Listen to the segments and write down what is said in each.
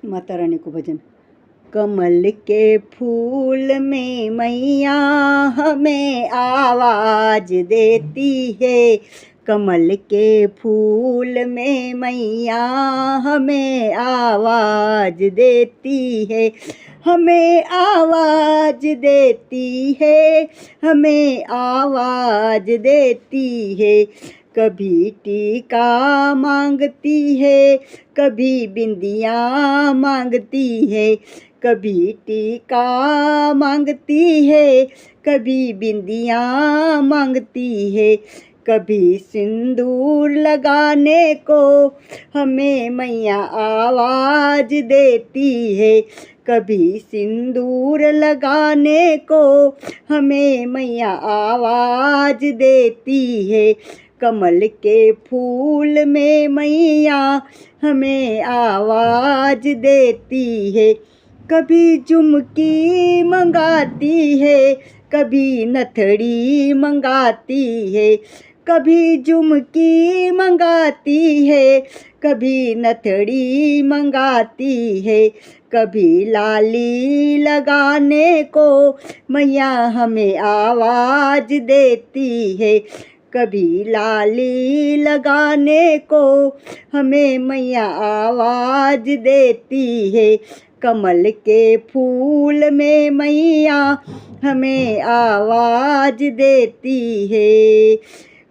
माता रानी को भजन। कमल के फूल में मैया हमें आवाज देती है, कमल के फूल में मैया हमें आवाज देती है, हमें आवाज देती है, हमें आवाज देती है। कभी टीका मांगती है, कभी बिंदिया मांगती है, कभी टीका मांगती है, कभी बिंदिया मांगती है, कभी सिंदूर लगाने को हमें मैया आवाज देती है, कभी सिंदूर लगाने को हमें मैया आवाज देती है। कमल के फूल में मैया हमें आवाज देती है। कभी झुमकी मंगाती है, कभी नथड़ी मंगाती है, कभी झुमकी मंगाती है, कभी नथड़ी मंगाती है, कभी लाली लगाने को मैया हमें आवाज देती है, कभी लाली लगाने को हमें मैया आवाज देती है। कमल के फूल में मैया हमें आवाज देती है।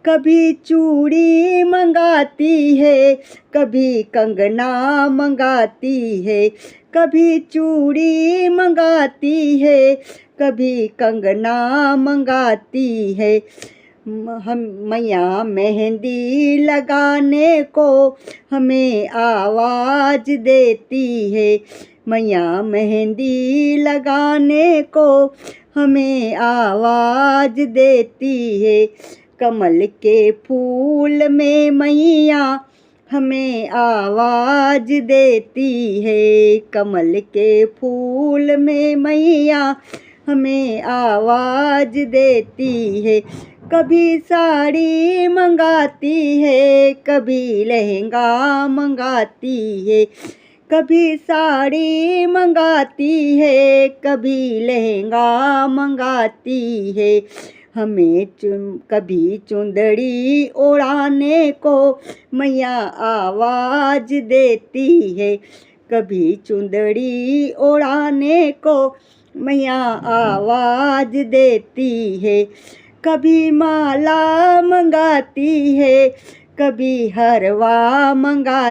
कभी चूड़ी मंगाती है, कभी कंगना मंगाती है, कभी चूड़ी मंगाती है, कभी कंगना मंगाती है। हम मैया मेहंदी लगाने को हमें आवाज देती है, मैया मेहंदी लगाने को हमें आवाज देती है। कमल के फूल में मैया हमें आवाज देती है, कमल के फूल में मैया हमें आवाज देती है। कभी साड़ी मंगाती है, कभी लहंगा मंगाती है, कभी साड़ी मंगाती है, कभी लहंगा मंगाती है। हमें कभी चुंदड़ी ओढ़ाने को मैया आवाज देती है, कभी चुंदड़ी ओढ़ाने को मैया आवाज देती है। कभी माला मंगाती है, कभी हरवा मंगा